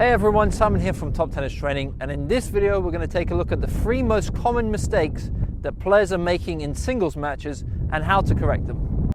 Hey everyone, Simon here from Top Tennis Training, and in this video we're going to take a look at the 3 most common mistakes that players are making in singles matches and how to correct them.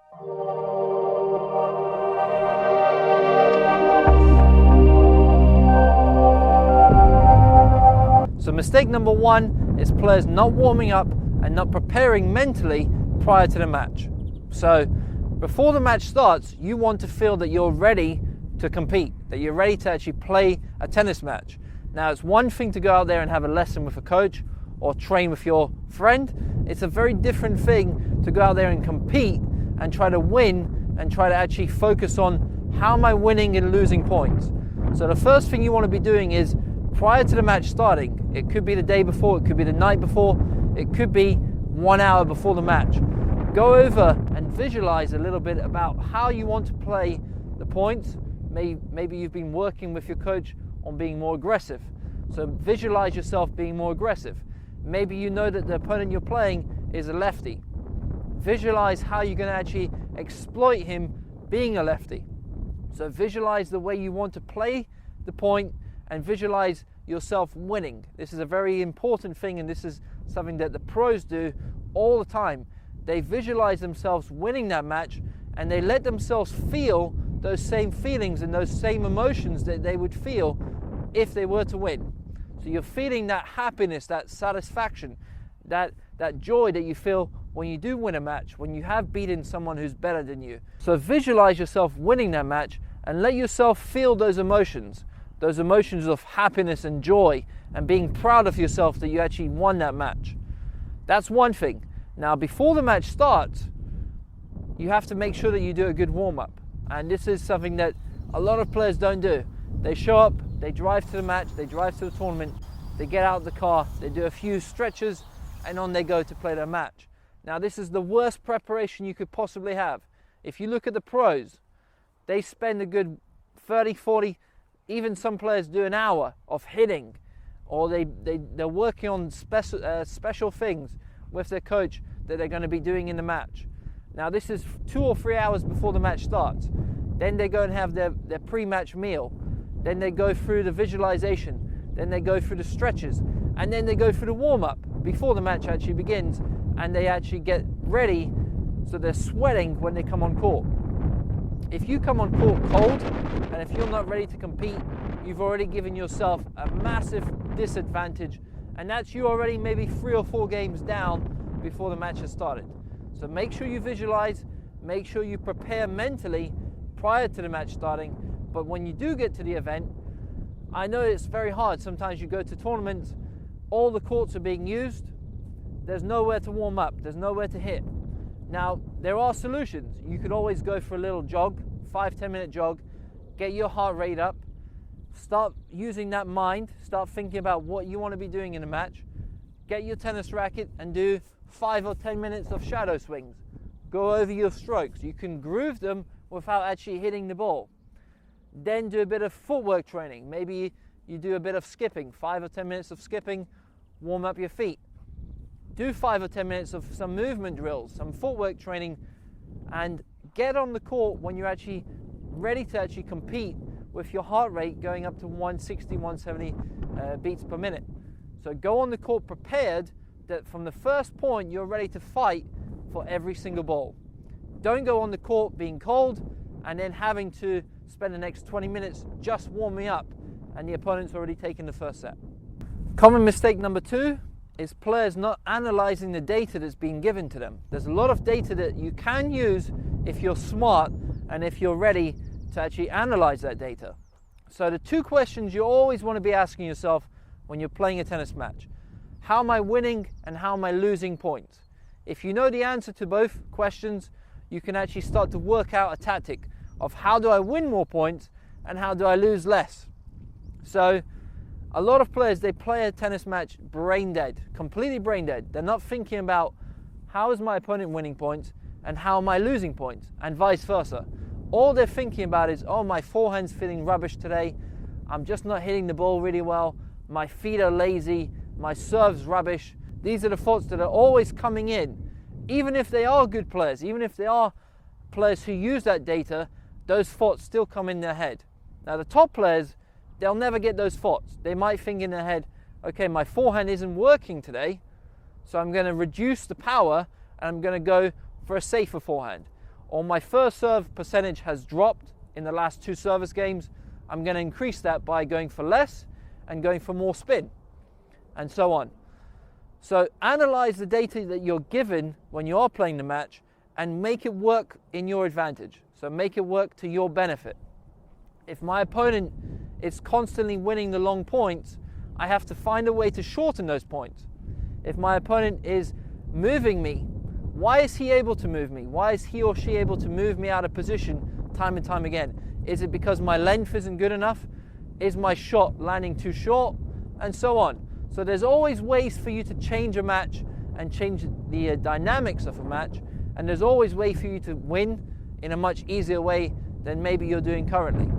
So mistake number 1 is players not warming up and not preparing mentally prior to the match. So before the match starts, you want to feel that you're ready to compete, that you're ready to actually play a tennis match. Now, it's one thing to go out there and have a lesson with a coach or train with your friend. It's a very different thing to go out there and compete and try to win and try to actually focus on how am I winning and losing points. So the first thing you want to be doing is, prior to the match starting, it could be the day before, it could be the night before, it could be 1 hour before the match, go over and visualize a little bit about how you want to play the points. Maybe you've been working with your coach on being more aggressive. So visualize yourself being more aggressive. Maybe you know that the opponent you're playing is a lefty. Visualize how you're going to actually exploit him being a lefty. So visualize the way you want to play the point and visualize yourself winning. This is a very important thing, and this is something that the pros do all the time. They visualize themselves winning that match and they let themselves feel those same feelings and those same emotions that they would feel if they were to win. So you're feeling that happiness, that satisfaction, that joy that you feel when you do win a match, when you have beaten someone who's better than you. So visualize yourself winning that match and let yourself feel those emotions of happiness and joy and being proud of yourself that you actually won that match. That's one thing. Now, before the match starts, you have to make sure that you do a good warm-up. And this is something that a lot of players don't do. They show up, they drive to the match, they drive to the tournament, they get out of the car, they do a few stretches, and on they go to play their match. Now, this is the worst preparation you could possibly have. If you look at the pros, they spend a good 30, 40, even some players do an hour of hitting, or they're working on special things with their coach that they're going to be doing in the match. Now, this is 2 or 3 hours before the match starts. Then they go and have their pre-match meal. Then they go through the visualization. Then they go through the stretches. And then they go through the warm-up before the match actually begins. And they actually get ready, so they're sweating when they come on court. If you come on court cold, and if you're not ready to compete, you've already given yourself a massive disadvantage. And that's you already maybe 3 or 4 games down before the match has started. So make sure you visualize, make sure you prepare mentally prior to the match starting. But when you do get to the event, I know it's very hard. Sometimes you go to tournaments, all the courts are being used, there's nowhere to warm up, there's nowhere to hit. Now, there are solutions. You could always go for a little jog, 5-10 minute jog, get your heart rate up, start using that mind, start thinking about what you want to be doing in a match, get your tennis racket and do 5 or 10 minutes of shadow swings. Go over your strokes. You can groove them without actually hitting the ball. Then do a bit of footwork training. Maybe you do a bit of skipping, 5 or 10 minutes of skipping, warm up your feet. Do 5 or 10 minutes of some movement drills, some footwork training, and get on the court when you're actually ready to actually compete with your heart rate going up to 160, 170 beats per minute. So go on the court prepared that from the first point you're ready to fight for every single ball. Don't go on the court being cold and then having to spend the next 20 minutes just warming up and the opponent's already taken the first set. Common mistake number 2 is players not analyzing the data that's being given to them. There's a lot of data that you can use if you're smart and if you're ready to actually analyze that data. So the 2 questions you always want to be asking yourself when you're playing a tennis match: how am I winning and how am I losing points? If you know the answer to both questions, you can actually start to work out a tactic of how do I win more points and how do I lose less. So a lot of players, they play a tennis match brain dead, completely brain dead. They're not thinking about how is my opponent winning points and how am I losing points, and vice versa. All they're thinking about is, oh, my forehand's feeling rubbish today. I'm just not hitting the ball really well. My feet are lazy. My serve's rubbish. These are the thoughts that are always coming in. Even if they are good players, even if they are players who use that data, those thoughts still come in their head. Now, the top players, they'll never get those thoughts. They might think in their head, okay, my forehand isn't working today, so I'm going to reduce the power and I'm going to go for a safer forehand. Or my first serve percentage has dropped in the last 2 service games, I'm going to increase that by going for less and going for more spin, and so on. So analyze the data that you're given when you are playing the match and make it work in your advantage. So make it work to your benefit. If my opponent is constantly winning the long points, I have to find a way to shorten those points. If my opponent is moving me, why is he able to move me? Why is he or she able to move me out of position time and time again? Is it because my length isn't good enough? Is my shot landing too short? And so on. So there's always ways for you to change a match and change the dynamics of a match. And there's always a way for you to win in a much easier way than maybe you're doing currently.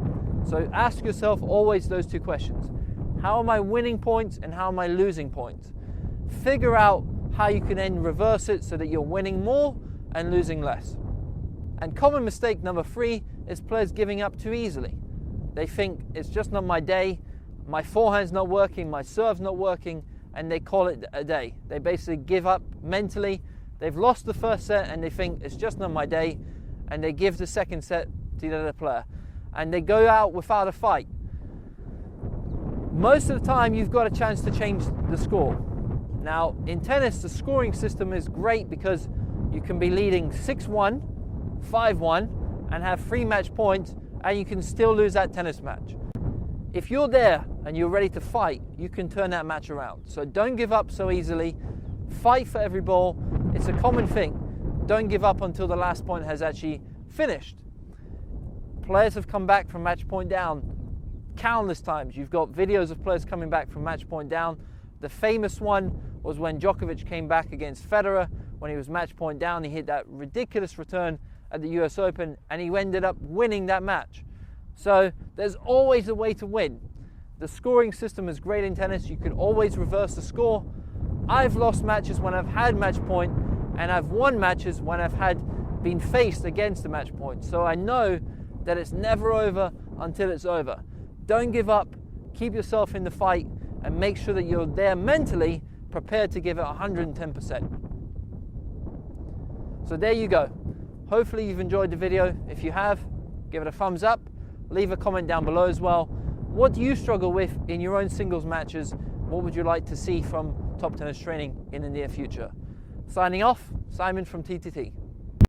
So ask yourself always those 2 questions. How am I winning points and how am I losing points? Figure out how you can then reverse it so that you're winning more and losing less. And common mistake number 3 is players giving up too easily. They think it's just not my day, my forehand's not working, my serve's not working, and they call it a day. They basically give up mentally. They've lost the first set and they think it's just not my day, and they give the second set to the other player. And they go out without a fight. Most of the time you've got a chance to change the score. Now in tennis the scoring system is great because you can be leading 6-1, 5-1 and have 3 match points and you can still lose that tennis match. If you're there and you're ready to fight, you can turn that match around. So don't give up so easily. Fight for every ball. It's a common thing. Don't give up until the last point has actually finished. Players have come back from match point down countless times. You've got videos of players coming back from match point down. The famous one was when Djokovic came back against Federer. When he was match point down, he hit that ridiculous return at the US Open and he ended up winning that match. So there's always a way to win. The scoring system is great in tennis. You can always reverse the score. I've lost matches when I've had match point, and I've won matches when I've been faced against the match point. So I know that it's never over until it's over. Don't give up, keep yourself in the fight, and make sure that you're there mentally prepared to give it 110%. So there you go. Hopefully you've enjoyed the video. If you have, give it a thumbs up. Leave a comment down below as well. What do you struggle with in your own singles matches? What would you like to see from Top Tennis Training in the near future? Signing off, Simon from TTT.